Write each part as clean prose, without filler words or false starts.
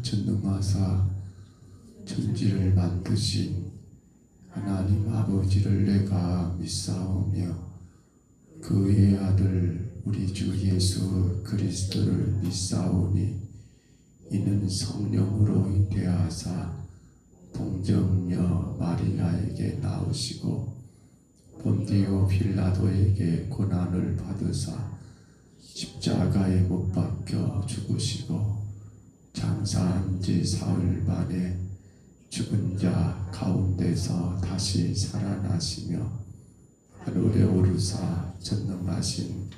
전능하사 천지를 만드신 하나님 아버지를 내가 믿사오며 그의 아들 우리 주 예수 그리스도를 믿사오니 이는 성령으로 잉태하사 동정녀 마리아에게 나으시고 본디오 빌라도에게 고난을 받으사 십자가에 못 박혀 죽으시고 장사한 지 사흘 만에 죽은 자 가운데서 다시 살아나시며 하늘에 오르사 전능하신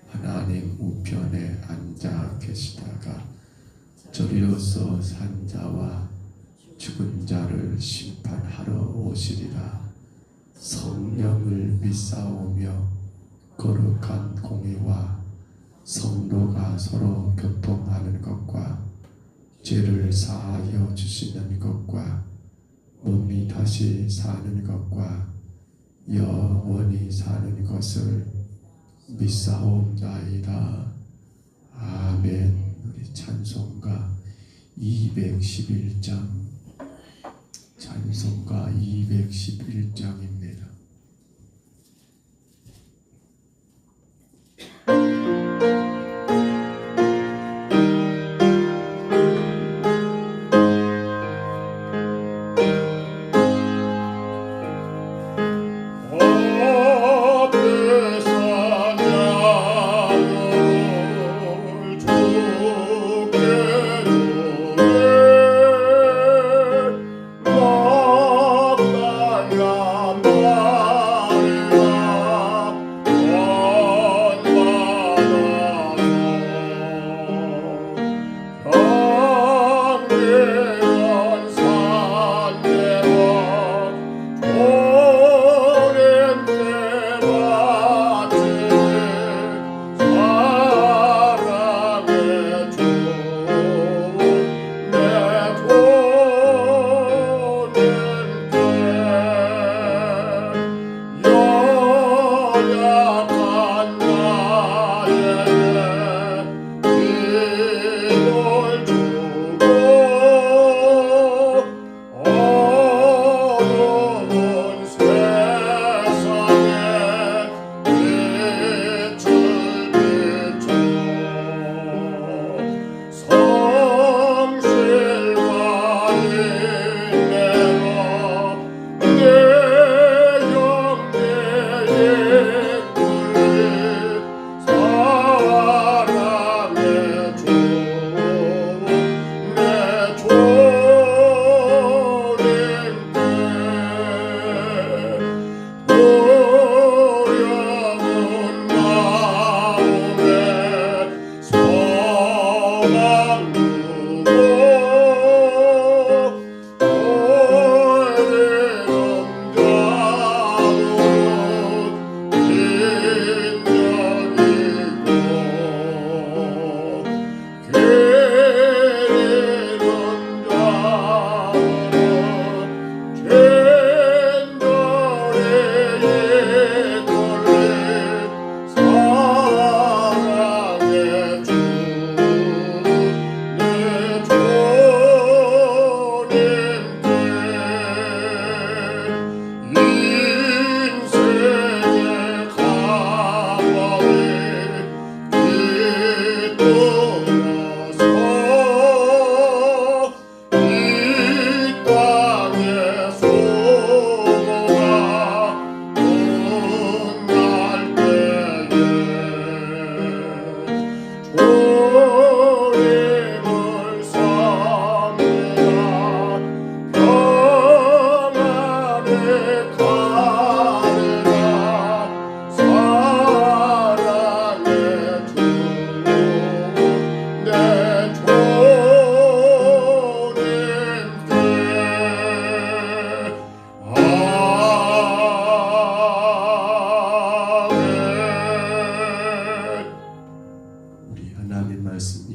하나님 우편에 앉아 계시다가 저리로서 산 자와 죽은 자를 심판하러 오시리라. 성령을 믿사오며 거룩한 공의와 성도가 서로 교통하는 것과 죄를 사하여 주시는 것과 몸이 다시 사는 것과 영원히 사는 것을 믿사옵나이다. 아멘. 우리 찬송가 211장 찬송가 211장입니다.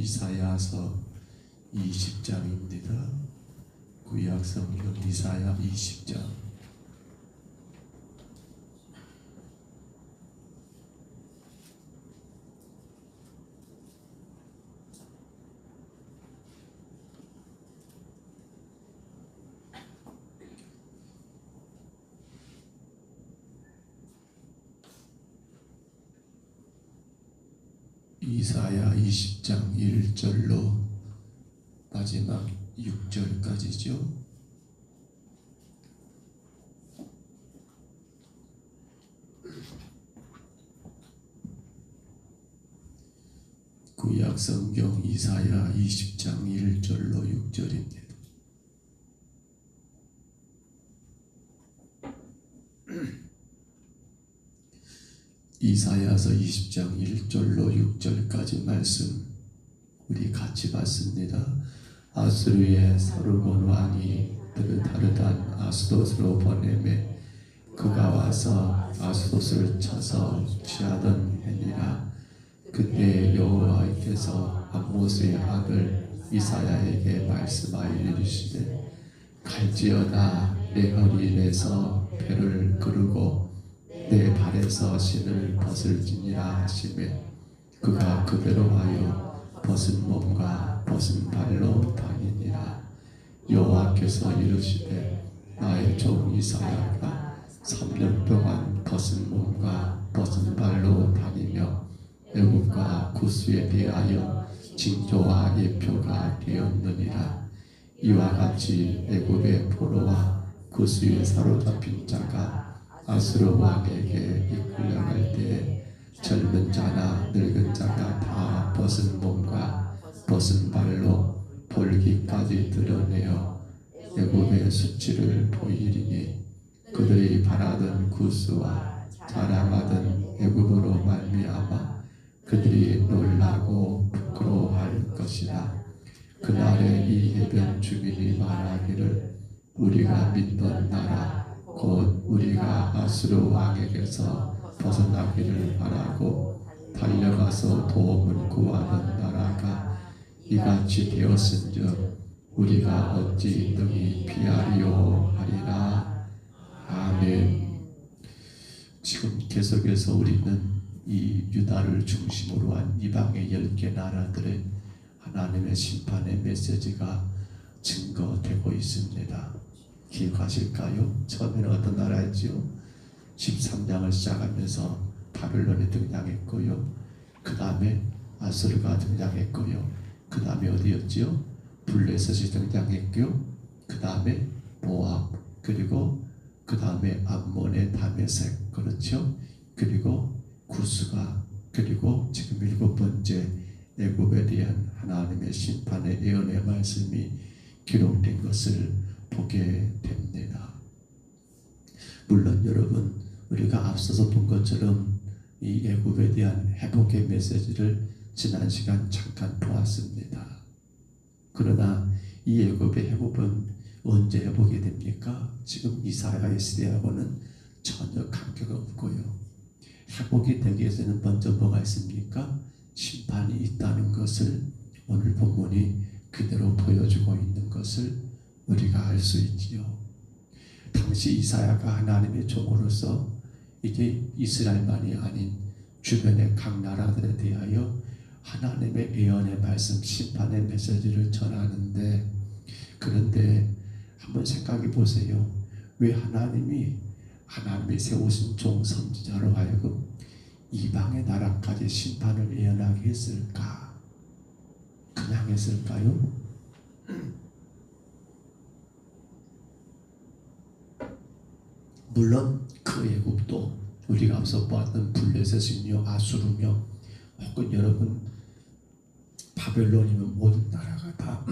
이사야서 20장입니다. 구약 성경 이사야 20장. 이사야 20장 1절로 마지막 6절까지죠. 구약 성경 이사야 20장 1절로 6절입니다. 이사야서 20장 1절로 6절까지 말씀 우리 같이 봤습니다. 아수르의 서르곤 왕이 드르다르단 아스돗으로 보내매 그가 와서 아스돗을 쳐서 취하던 해니라. 그때 여호와께서 아모스의 아들 이사야에게 말씀하여 이르시되 갈지어다 내 허리에서 배를 그르고 내 발에서 신을 벗을지니라 하시매 그가 그대로 하여 벗은 몸과 벗은 발로 다니니라. 여호와께서 이르시되 나의 종 이사야가 3년 동안 벗은 몸과 벗은 발로 다니며 애굽과 구스에 대하여 징조와 예표가 되었느니라. 이와 같이 애굽의 포로와 구스에 사로잡힌 자가 아수르 왕에게 이끌려갈 때 젊은 자나 늙은 자가 다 벗은 몸과 벗은 발로 볼기까지 드러내어 애굽의 수치를 보이리니 그들이 바라던 구스와 자랑하던 애굽으로 말미암아 그들이 놀라고 부끄러워할 것이라. 그날에 이 해변 주민이 말하기를 우리가 믿던 나라 곧 우리가 아수르 왕에게서 벗어나기를 바라고 달려가서 도움을 구하는 나라가 이같이 되었은즉 우리가 어찌 능히 피하리요 하리라. 아멘. 지금 계속해서 우리는 이 유다를 중심으로 한 이방의 10개 나라들의 하나님의 심판의 메시지가 증거되고 있습니다. 기억하실까요? 처음에는 어떤 나라였지요? 13장을 시작하면서 바벨론이 등장했고요. 그 다음에 아수르가 등장했고요. 그 다음에 어디였지요? 블레셋이 등장했고요. 그 다음에 모압, 그리고 그 다음에 암몬의 다메섹, 그렇죠? 그리고 구스가, 그리고 지금 7번째 애굽에 대한 하나님의 심판의 예언의 말씀이 기록된 것을 보게 됩니다. 물론 여러분, 우리가 앞서서 본 것처럼 이 애굽에 대한 회복의 메시지를 지난 시간 잠깐 보았습니다. 그러나 이 애굽의 회복은 언제 회복이 됩니까? 지금 이사야의 시대하고는 전혀 관계가 없고요. 회복이 되기 위해서는 먼저 뭐가 있습니까? 심판이 있다는 것을 오늘 본문이 그대로 보여주고 있는 것을 우리가 알 수 있지요. 당시 이사야가 하나님의 종으로서 이제 이스라엘만이 아닌 주변의 각 나라들에 대하여 하나님의 예언의 말씀, 심판의 메시지를 전하는데, 그런데 한번 생각해 보세요. 왜 하나님이 세우신 종 선지자로 하여금 이방의 나라까지 심판을 예언하게 했을까? 그냥 했을까요? 물론 그 애굽도 우리가 앞서 보았던 블레셋이며 아수르며 혹은 여러분 바벨론이면 모든 나라가 다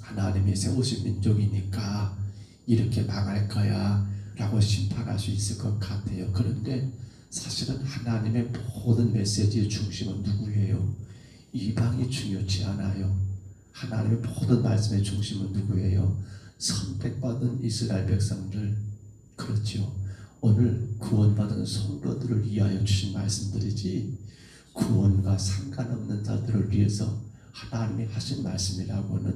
하나님이 세우신 민족이니까 이렇게 망할 거야 라고 심판할 수 있을 것 같아요. 그런데 사실은 하나님의 모든 메시지의 중심은 누구예요? 이방이 중요치 않아요. 하나님의 모든 말씀의 중심은 누구예요? 선택받은 이스라엘 백성들. 그렇죠. 오늘 구원받은 성도들을 위하여 주신 말씀들이지 구원과 상관없는 자들을 위해서 하나님이 하신 말씀이라고는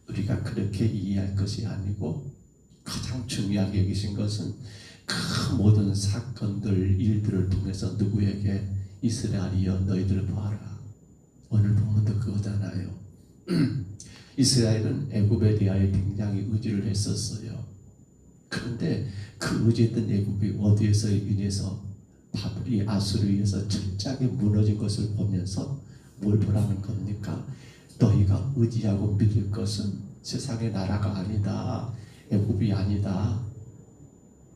우리가 그렇게 이해할 것이 아니고, 가장 중요하게 여기신 것은 그 모든 사건들, 일들을 통해서 누구에게 이스라엘이여 너희들 봐라. 오늘 본문도 그거잖아요. 이스라엘은 애굽에 대하여 굉장히 의지를 했었어요. 그런데 그 의지했던 애굽이 어디에서 인해서 바벨이 아수르에 의해서 철저하게 무너진 것을 보면서 뭘 보라는 겁니까? 너희가 의지하고 믿을 것은 세상의 나라가 아니다. 애굽이 아니다.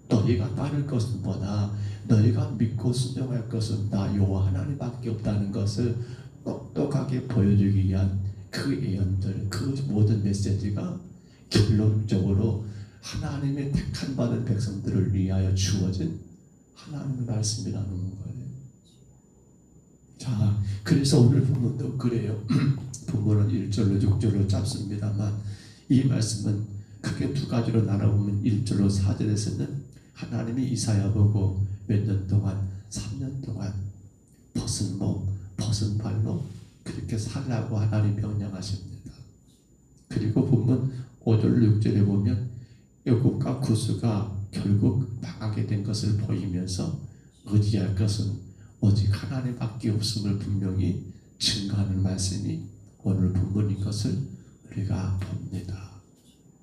너희가 따를 것은 뭐다? 너희가 믿고 순종할 것은 나 여호와 하나님밖에 없다는 것을 똑똑하게 보여주기 위한 그 예언들, 그 모든 메시지가 결론적으로 하나님의 택한 받은 백성들을 위하여 주어진 하나님의 말씀이라는 거예요. 자, 그래서 오늘 본문도 그래요. 본문은 1절로 6절로 짧습니다만 이 말씀은 크게 두 가지로 나눠보면 1절로 4절에서는 하나님이 이사야 보고 몇 년 동안 3년 동안 벗은 몸, 벗은 발로 그렇게 살라고 하나님 명령하십니다. 그리고 본문 5절 6절에 보면 애굽과 구스가 결국 망하게 된 것을 보이면서 의지할 것은 오직 하나님밖에 없음을 분명히 증거하는 말씀이 오늘 본문인 것을 우리가 봅니다.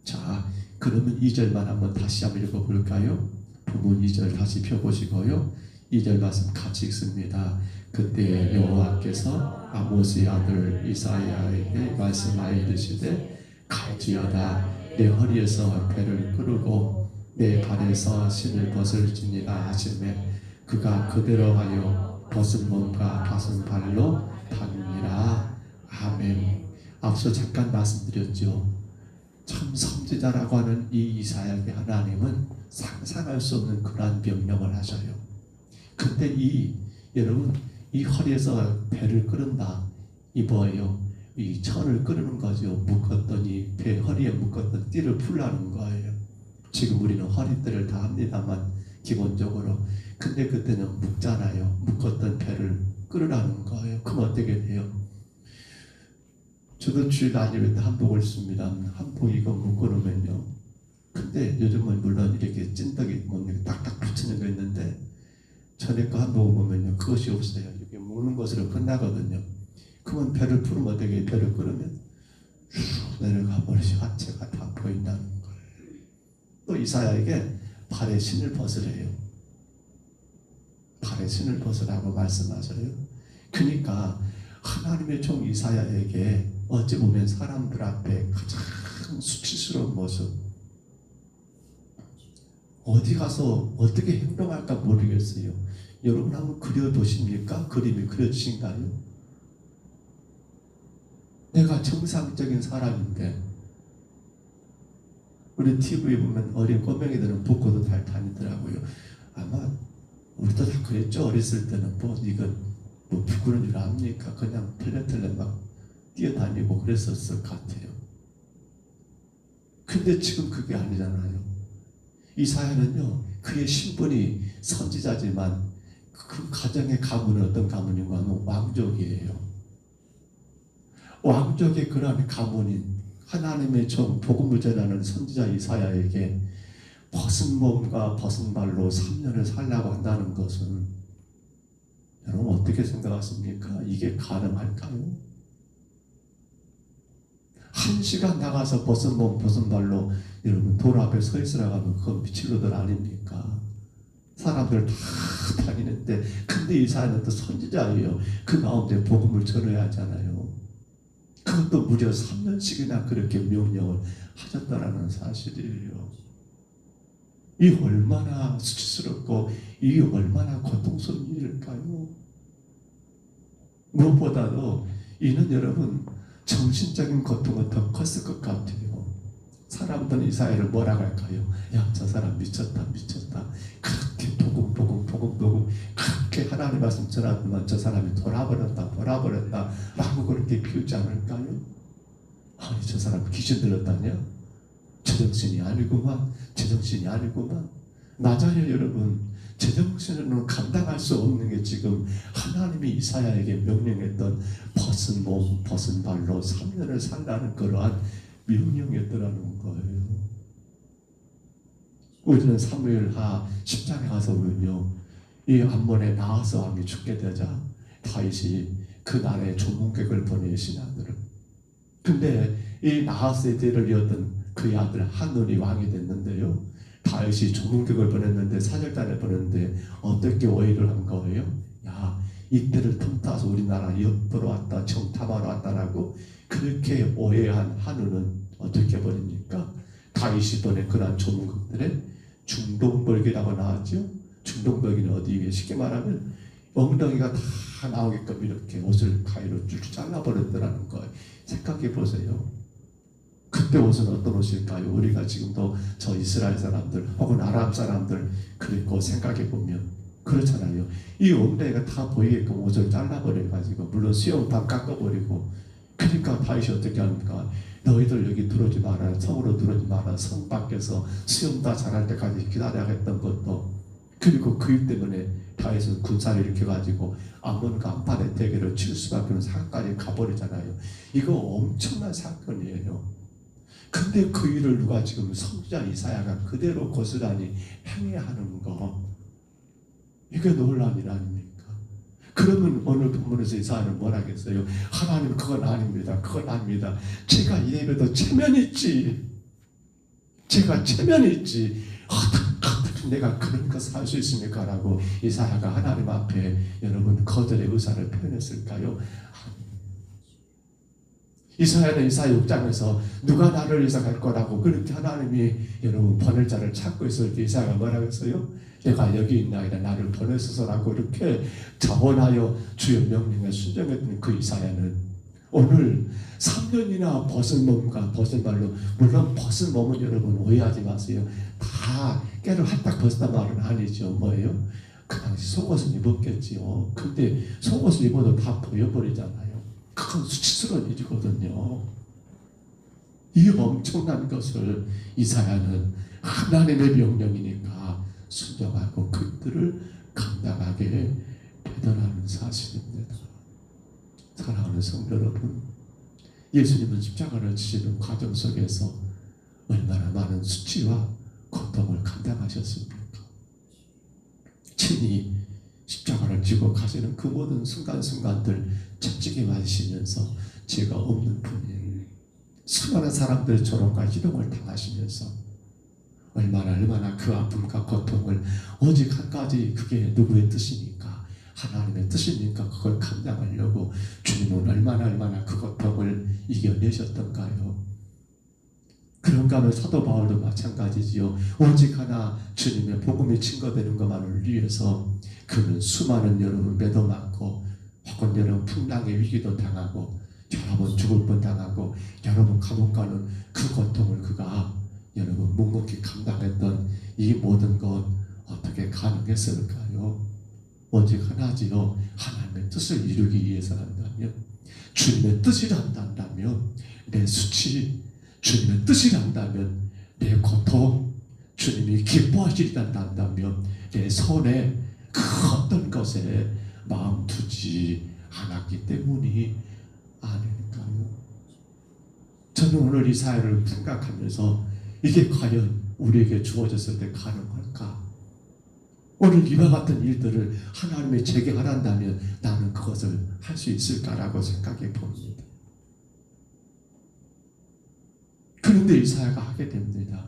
자, 그러면 2절만 한번 다시 한번 읽어볼까요? 본문 2절 다시 펴보시고요. 2절 말씀 같이 읽습니다. 그때 여호와께서 아모스의 아들 이사야에게 말씀하여 이르시되 갈지어다 내 허리에서 배를 끄르고 내 발에서 신을 벗을지니라 하시매 그가 그대로 하여 벗은 몸과 벗은 발로 다니니라. 아멘. 앞서 잠깐 말씀드렸죠. 참 선지자라고 하는 이 이사야에게 하나님은 상상할 수 없는 그러한 명령을 하셔요. 근데 여러분 이 허리에서 배를 끄른다. 이 뭐예요? 이 천을 끄르는 거죠. 묶었던 이 배 허리에 묶었던 띠를 풀라는 거예요. 지금 우리는 허리띠를 다 합니다만 기본적으로. 근데 그때는 묶잖아요. 묶었던 배를 끄르라는 거예요. 그럼 어떻게 돼요? 저도 주일 다닐 때 한복을 씁니다. 한복 이거 묶어놓으면요. 근데 요즘은 물론 이렇게 찐덕이 몸에 딱딱 붙이는 거 있는데 전에 거 한복을 보면요. 그것이 없어요. 이렇게 묶는 것으로 끝나거든요. 그러면 배를 풀면 어떻게 배를 끌으면 쭉 내려가 버리시 하체가 다 보인다는 거예요. 또 이사야에게 발에 신을 벗으래요. 발에 신을 벗으라고 말씀하셔요. 그러니까 하나님의 종 이사야에게 어찌 보면 사람들 앞에 가장 수치스러운 모습, 어디 가서 어떻게 행동할까 모르겠어요. 여러분 한번 그려보십니까? 그림이 그려지신가요? 내가 정상적인 사람인데 우리 TV에 보면 어린 꼬맹이들은 복고도 잘 다니더라고요. 아마 우리도 다 그랬죠. 어렸을 때는 뭐 이건 뭐 부끄러운 줄 압니까? 그냥 털레털레 막 뛰어다니고 그랬었을 것 같아요. 근데 지금 그게 아니잖아요. 이사야는요, 그의 신분이 선지자지만 그 가정의 가문은 어떤 가문이냐면 왕족이에요. 왕족의 그러한 가문인 하나님의 종 복음을 전하는 선지자 이사야에게 벗은 몸과 벗은 발로 3년을 살라고 한다는 것은 여러분 어떻게 생각하십니까? 이게 가능할까요? 1시간 나가서 벗은 몸 벗은 발로 여러분 돌 앞에 서 있으라고 하면 그건 미친놈들 아닙니까? 사람들 다 다니는데 근데 이사야는 또 선지자예요. 그 가운데 복음을 전해야 하잖아요. 그것도 무려 3년씩이나 그렇게 명령을 하셨다라는 사실이에요. 이 얼마나 수치스럽고 이 얼마나 고통스러운 일일까요? 무엇보다도 이는 여러분 정신적인 고통은 더 컸을 것 같아요. 사람들은 이사야를 뭐라고 할까요? 야, 저 사람 미쳤다. 그렇게 복음 그렇게 하나님 말씀 전하더만 저 사람이 돌아버렸다 라고 그렇게 비웃지 않을까요? 아니 저 사람 귀신 들렸다냐? 제정신이 아니구만. 맞아요 여러분. 제정신으로는 감당할 수 없는 게 지금 하나님이 이사야에게 명령했던 벗은 몸 벗은 발로 3년을 살라는 그러한 명령이었더라는 거예요. 우리는 사무엘하 10장에 가서 보면요, 이 암몬의 나하스 왕이 죽게 되자 다윗이 그 나라에 조문객을 보내 신하들을. 근데 이 나하스의 뒤를 이었던 그의 아들 한눈이 왕이 됐는데요, 다윗이 조문객을 보냈는데 사절단을 보냈는데 어떻게 오해를 한 거예요? 야, 이때를 틈타서 우리나라 엿보러 왔다, 정탐하러 왔다라고 그렇게 오해한 한우는 어떻게 버립니까? 다윗이 보낸 그러한 조문국들의 중동벌기라고 나왔죠. 중동벌기는 어디에 쉽게 말하면 엉덩이가 다 나오게끔 이렇게 옷을 가위로 쭉 잘라버렸더라는 거예요. 생각해 보세요. 그때 옷은 어떤 옷일까요? 우리가 지금도 저 이스라엘 사람들 혹은 아랍 사람들 그리고 생각해 보면 그렇잖아요. 이 엉덩이가 다 보이게끔 옷을 잘라버려가지고 물론 수염 다 깎아버리고 그러니까 다윗이 어떻게 합니까? 너희들 여기 들어오지 마라. 성으로 들어오지 마라. 성 밖에서 수염 다 자랄 때까지 기다려야 했던 것도 그리고 그 일 때문에 다윗은 군사를 일으켜가지고 암몬과 안판의 대결을 칠 수밖에 없는 상까지 가버리잖아요. 이거 엄청난 사건이에요. 근데 그 일을 누가 지금 선지자 이사야가 그대로 고스란히 행해야 하는 거 이게 놀라운 일 아닙니까? 그러면 오늘 본문에서 이사야는 뭐라 하겠어요? 하나님 그건 아닙니다. 그건 아닙니다. 제가 이래봬도 체면이 있지. 제가 체면이 있지. 어떻게 내가 그런 것을 할 수 있습니까? 라고 이사야가 하나님 앞에 여러분 거절의 의사를 표현했을까요? 이사야는 이사야 6장에서 누가 나를 예상할 거라고 그렇게 하나님이 여러분 보낼 자를 찾고 있을 때 이사야가 뭐라고 했어요? 내가 여기 있나이다 나를 보내소서라고 이렇게 자원하여 주의 명령에 순종했던 그 이사야는 오늘 3년이나 벗은 몸과 벗은 발로 물론 벗은 몸은 여러분 오해하지 마세요. 다 깨를 한딱 벗었단 말은 아니죠. 뭐예요? 그 당시 속옷은 입었겠지요. 근데 속옷을 입어도 다 보여버리잖아요. 그건 수치스러운 일이거든요. 이 엄청난 것을 이사야는 하나님의 명령이니까 순종하고 그들을 감당하게 되더라는 사실입니다. 사랑하는 성도 여러분, 예수님은 십자가를 지시는 과정 속에서 얼마나 많은 수치와 고통을 감당하셨습니까? 친히 십자가를 지고 가시는 그 모든 순간순간들 채찍에 맞으시면서 죄가 없는 분이 수많은 사람들의 조롱과 희롱을 당하시면서 얼마나 그 아픔과 고통을 오직 한 가지 그게 누구의 뜻이니까 하나님의 뜻이니까 그걸 감당하려고 주님은 얼마나 그 고통을 이겨내셨던가요? 그런가 하면 사도 바울도 마찬가지지요. 오직 하나 주님의 복음이 증거되는 것만을 위해서 그는 수많은 여러분 매도 많고 혹은 여러분 풍랑의 위기도 당하고 여러 번 죽을 뻔 당하고 여러 번 감옥 가는 그 고통을 그가 여러분 묵묵히 감당했던 이 모든 것 어떻게 가능했을까요? 오직 하나지요. 하나님의 뜻을 이루기 위해서 한다면 주님의 뜻이 한다면 내 수치 주님의 뜻이 한다면 내 고통 주님이 기뻐하시리란다면 내 손에 그 어떤 것에 마음 두지 않았기 때문이 아닐까요? 저는 오늘 이 사회를 생각하면서 이게 과연 우리에게 주어졌을 때 가능할까? 오늘 이와 같은 일들을 하나님의 제게 하란다면 나는 그것을 할 수 있을까라고 생각해 봅니다. 그런데 이사야가 하게 됩니다.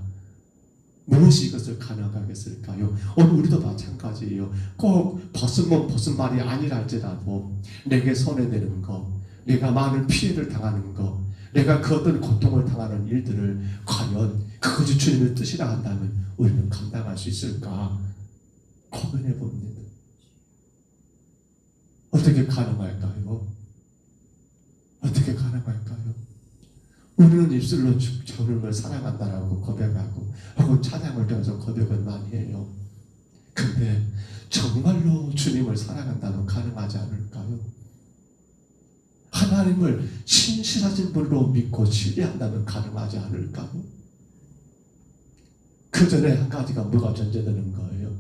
무엇이 이것을 가능하겠을까요? 오늘 우리도 마찬가지예요. 꼭 벗은 몸 벗은 발이 아니라 할지라도 내게 손해되는 것, 내가 많은 피해를 당하는 것, 내가 그 어떤 고통을 당하는 일들을 과연 그것이 주님의 뜻이라 한다면 우리는 감당할 수 있을까 고민해 봅니다. 어떻게 가능할까요? 어떻게 가능할까요? 우리는 입술로 주님을 사랑한다라고 고백하고 혹은 찬양을 통해서 고백을 많이 해요. 근데 정말로 주님을 사랑한다면 가능하지 않을까요? 하나님을 신실하신 분으로 믿고 신뢰한다면 가능하지 않을까요? 그 전에 한 가지가 뭐가 존재되는 거예요?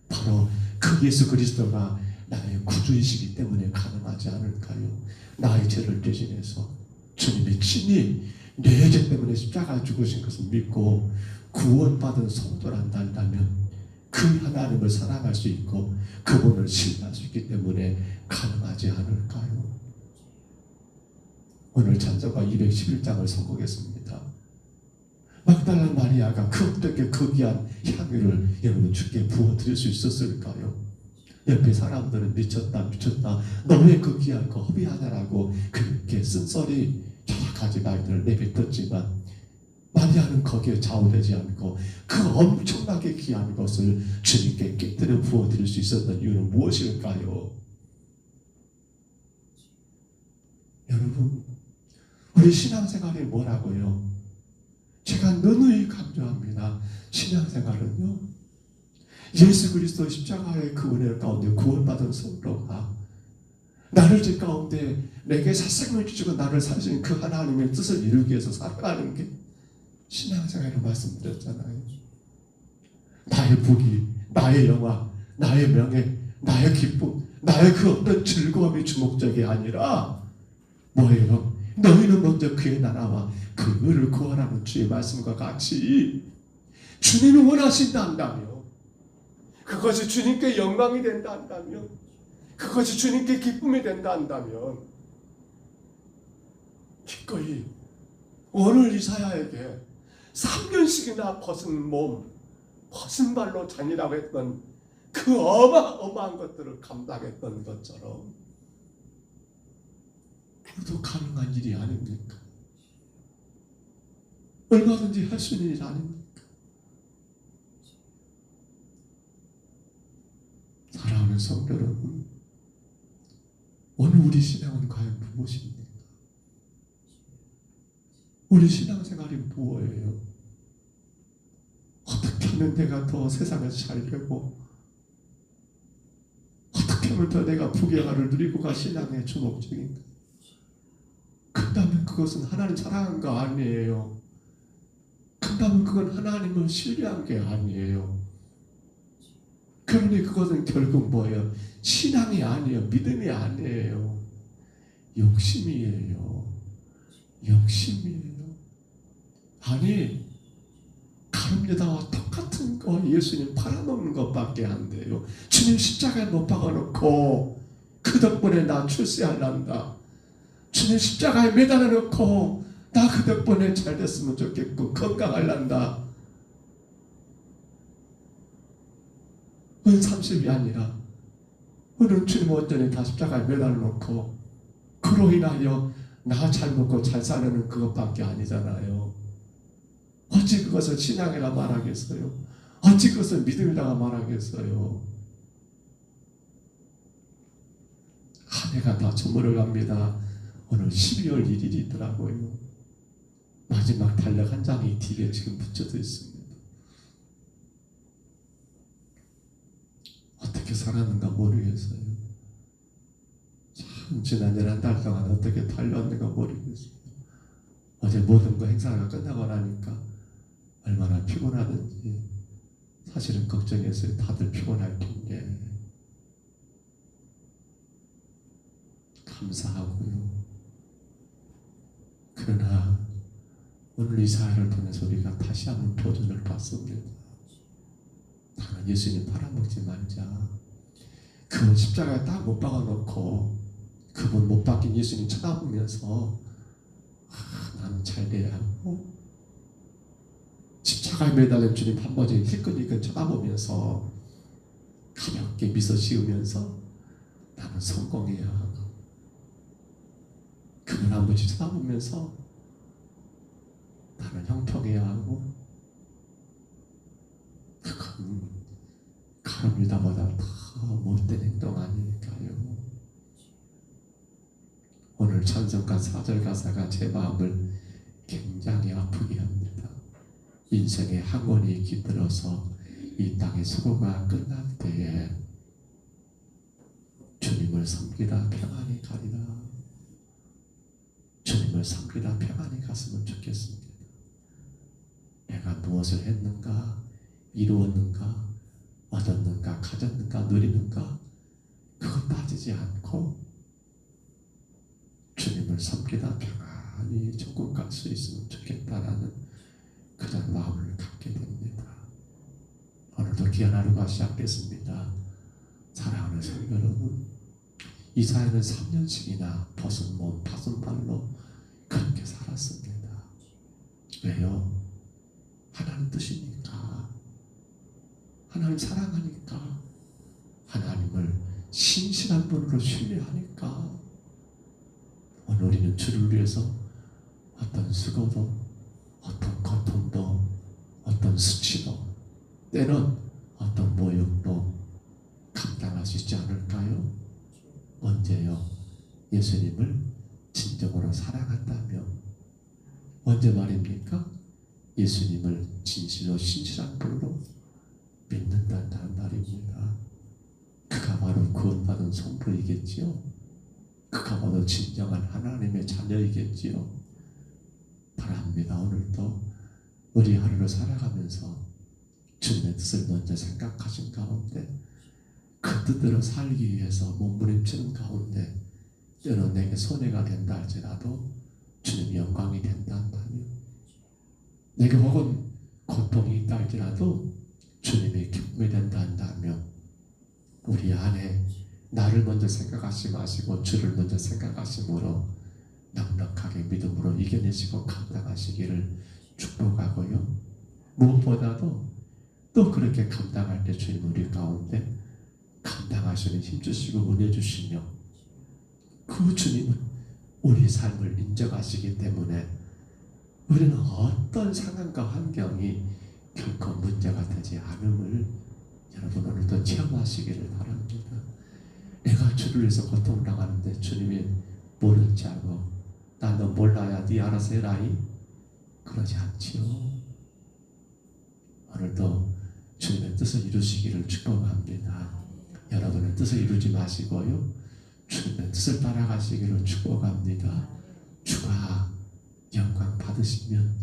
바로 그 예수 그리스도가 나의 구주이시기 때문에 가능하지 않을까요? 나의 죄를 대신해서 주님이 친히 내 죄 때문에 십자가 죽으신 것을 믿고 구원받은 성도란다면 그 하나님을 사랑할 수 있고 그분을 신뢰할 수 있기 때문에 가능하지 않을까요? 오늘 찬송가 211장을 선곡했습니다. 막달라 마리아가 그 어떻게 그 귀한 향유를 여러분 주께 부어드릴 수 있었을까요? 옆에 사람들은 미쳤다 너 왜 그 귀한 거 허비하냐라고 그렇게 쓴소리 여러 가지 말들을 내뱉었지만 마리아는 거기에 좌우되지 않고 그 엄청나게 귀한 것을 주님께 깨뜨려 부어드릴 수 있었던 이유는 무엇일까요? 여러분, 우리 신앙생활이 뭐라고요? 제가 누누이 강조합니다. 신앙생활은요, 예수 그리스도 십자가의 그 은혜 가운데 구원받은 성도가 나를 제 가운데 내게 사생을 주시고 나를 사신 그 하나님의 뜻을 이루기 위해서 살아가는 게 신앙생활이라고 말씀드렸잖아요. 나의 부귀, 나의 영화, 나의 명예, 나의 기쁨, 나의 그 어떤 즐거움이 주목적이 아니라 뭐예요? 너희는 먼저 그의 나라와 그 의를 구하라는 주의 말씀과 같이 주님이 원하신다 한다며, 그것이 주님께 영광이 된다 한다면, 그것이 주님께 기쁨이 된다 한다면 기꺼이 오늘 이사야에게 3년씩이나 벗은 몸, 벗은 발로 다니라고 했던 그 어마어마한 것들을 감당했던 것처럼 우리도 가능한 일이 아닙니까? 얼마든지 할 수 있는 일 아닙니까? 사랑하는 성도 여러분, 오늘 우리 신앙은 과연 무엇입니까? 우리 신앙생활이 무엇이에요? 어떻게 하면 내가 더 세상에서 잘 되고, 어떻게 하면 더 내가 부귀영화를 누리고 가 신앙의 주목적인가? 그렇다면 그것은 하나님 사랑한 거 아니에요. 그렇다면 그건 하나님을 신뢰한 게 아니에요. 그러니 그것은 결국 뭐예요? 신앙이 아니에요. 믿음이 아니에요. 욕심이에요. 욕심이에요. 아니, 가룟유다와 똑같은 거 예수님 팔아먹는 것밖에 안 돼요. 주님 십자가에 못 박아놓고 그 덕분에 나 출세하란다. 주님 십자가에 매달아놓고 나 그 덕분에 잘 됐으면 좋겠고 건강하란다. 은 30이 아니라 오늘 주님 온전히 다 십자가에 매달아놓고 그로 인하여 나 잘 먹고 잘 사는 그것밖에 아니잖아요. 어찌 그것을 신앙이라 말하겠어요? 어찌 그것을 믿음이라 말하겠어요? 한 해가 다 저물어 갑니다. 오늘 12월 1일이더라고요. 마지막 달력 한 장이 뒤에 지금 붙여져 있습니다. 어떻게 살았는가 모르겠어요. 참 지난 11달 동안 어떻게 달렸는가 모르겠어요. 어제 모든 거 행사가 끝나고 나니까 얼마나 피곤하든지 사실은 걱정했어요. 다들 피곤할 텐데. 감사하고요. 그러나 오늘 이 사회를 통해서 우리가 다시 한번 도전을 받습니다. 나는 예수님 팔아먹지 말자. 그분 십자가에 딱 못 박아놓고 그분 못 박힌 예수님 쳐다보면서 나는 잘 돼야 하고, 십자가에 매달린 주님 한 번에 힐끗힐끗 쳐다보면서 가볍게 미소 지으면서 나는 성공해야 하고, 그분 한 번씩 쳐다보면서 나는 형통해야 하고, 그건 가룟유다보다 더 못된 행동 아닐까요? 오늘 찬송가 4절 가사가 제 마음을 굉장히 아프게 합니다. 인생의 항원이 깃들어서 이 땅의 수고가 끝날 때에 주님을 섬기다 평안히 가리라. 주님을 섬기다 평안히 갔으면 좋겠습니다. 내가 무엇을 했는가, 이루었는가, 얻었는가, 가졌는가, 누리는가, 그거 따지지 않고 주님을 섬기다 평안히 천국 갈 수 있으면 좋겠다라는 그런 마음을 갖게 됩니다. 오늘도 귀한 하루가 시작됐습니다. 사랑하는 성도 여러분, 이사야는 3년씩이나 벗은 몸, 벗은 발로 그렇게 살았습니다. 왜요? 하나님 뜻이니까, 하나님 사랑하니까, 하나님을 신실한 분으로 신뢰하니까 오늘 우리는 주를 위해서 어떤 수고도, 어떤 고통도, 어떤 수치도, 때는 어떤 모욕도 감당할 수 있지 않을까요? 언제요? 예수님을 진정으로 사랑한다며. 언제 말입니까? 예수님을 진실로 신실한 분으로 믿는다는 말입니다. 그가 바로 구원받은 성도이겠지요. 그가 바로 진정한 하나님의 자녀이겠지요. 바랍니다. 오늘도 우리 하루를 살아가면서 주님의 뜻을 먼저 생각하신 가운데 그 뜻대로 살기 위해서 몸부림치는 가운데 때로 내게 손해가 된다 할지라도 주님 영광이 된다며, 내게 혹은 고통이 있다 할지라도 주님의 기쁨이 된다 한다며, 우리 안에 나를 먼저 생각하지 마시고 주를 먼저 생각하심으로 넉넉하게 믿음으로 이겨내시고 감당하시기를 축복하고요. 무엇보다도 또 그렇게 감당할 때 주님 우리 가운데 감당하시는 힘 주시고 은혜 주시며, 그 주님은 우리 삶을 인정하시기 때문에 우리는 어떤 상황과 환경이 결코 문제가 되지 않음을 여러분 오늘도 체험하시기를 바랍니다. 내가 주를 위해서 고통을 당하는데 주님이 모르지 않고 나 너 몰라야 네 알아서 해라이, 그러지 않지요. 오늘도 주님의 뜻을 이루시기를 축복합니다. 여러분의 뜻을 이루지 마시고요, 주님의 뜻을 따라가시기를 축복합니다. 주가 영광 받으시면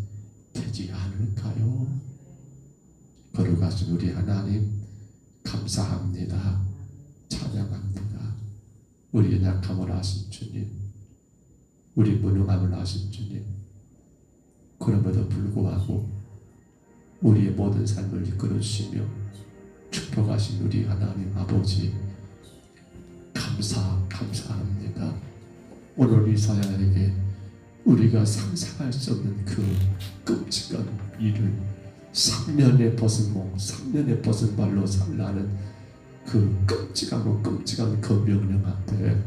되지 않을까요? 거룩하신 우리 하나님 감사합니다. 찬양합니다. 우리의 약함을 아신 주님, 우리 무능함을 아신 주님, 그럼에도 불구하고 우리의 모든 삶을 이끌어주시며 축복하신 우리 하나님 아버지 감사합니다. 오늘 이사야에게 우리가 상상할 수 없는 그 끔찍한 일을 3년에 벗은 몸, 3년에 벗은 발로 살라는 그 끔찍한 그 명령 앞에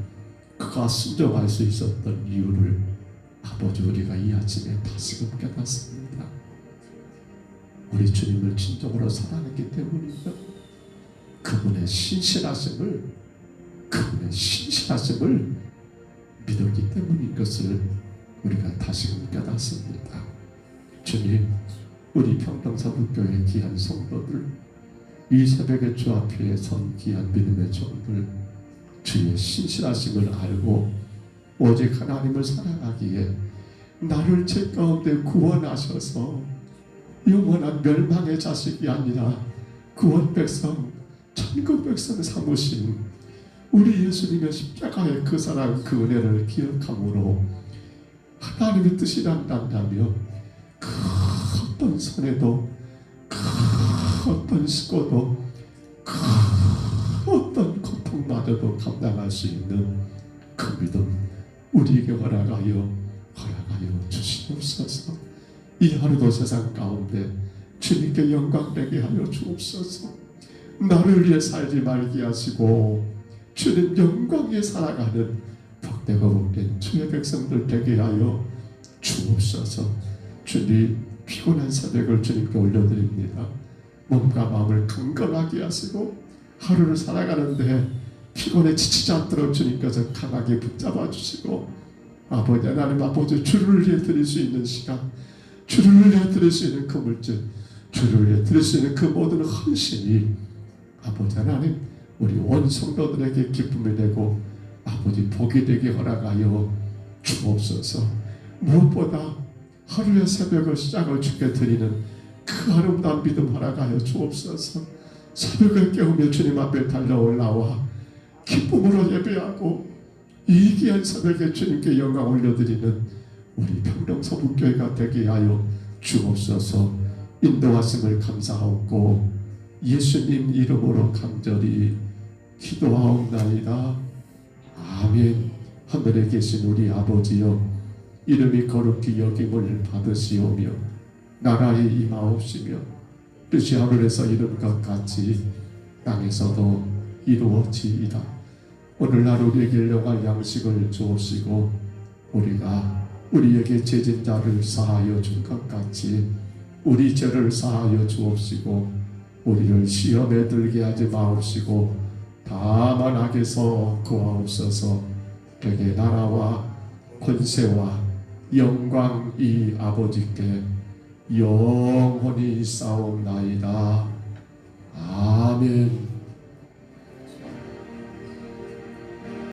그가 순종할 수 있었던 이유를 아버지 우리가 이 아침에 다시금 깨닫습니다. 우리 주님을 진정으로 사랑했기 때문이죠. 그분의 신실하심을 믿었기 때문인 것을 우리가 다시금 깨닫습니다. 주님, 우리 평동서북교회 귀한 성도들, 이 새벽에 주 앞에 선 귀한 믿음의 종들, 주의 신실하심을 알고 오직 하나님을 사랑하기에 나를 죄 가운데 구원하셔서 영원한 멸망의 자식이 아니라 구원 백성, 천국 백성 삼으신 우리 예수님의 십자가의 그 사랑, 그 은혜를 기억함으로 하나님의 뜻이란다며 그 어떤 손해도, 그 어떤 수고도, 그 어떤 고통마저도 감당할 수 있는 그 믿음 우리에게 허락하여 주시옵소서. 이 하루도 세상 가운데 주님께 영광되게 하여 주옵소서. 나를 위해 살지 말게 하시고 주님 영광에 살아가는 복되고 복된 주의 백성들 되게 하여 주옵소서. 주님, 피곤한 새벽을 주님께 올려드립니다. 몸과 마음을 강건하게 하시고 하루를 살아가는데 피곤에 지치지 않도록 주님께서 강하게 붙잡아 주시고, 아버지 하나님 아버지 주를 위해 드릴 수 있는 시간, 주를 위해 드릴 수 있는 그 물질, 주를 위해 드릴 수 있는 그 모든 헌신이 아버지 하나님 우리 온 성도들에게 기쁨이 되고 아버지 복이 되게 허락하여 주옵소서. 무엇보다 하루의 새벽을 시작을 주께 드리는 그 아름다운 믿음 허락하여 주옵소서. 새벽을 깨우며 주님 앞에 달려올라와 기쁨으로 예배하고 이 귀한 새벽에 주님께 영광 올려드리는 우리 평동서북교회가 되게 하여 주옵소서. 인도하심을 감사하고 예수님 이름으로 간절히 기도하옵나이다. 아멘. 하늘에 계신 우리 아버지여, 이름이 거룩히 여김을 받으시오며 나라에 임하옵시며 뜻이 하늘에서 이룬 것 같이 땅에서도 이루어지이다. 오늘날 우리에게 일용할 양식을 주옵시고 우리가 우리에게 죄진 자를 사하여 준 것 같이 우리 죄를 사하여 주옵시고 우리를 시험에 들게 하지 마옵시고 다만 악에서 구하옵소서. 내게 나라와 권세와 영광이 아버지께 영원히 싸움나이다. 아멘.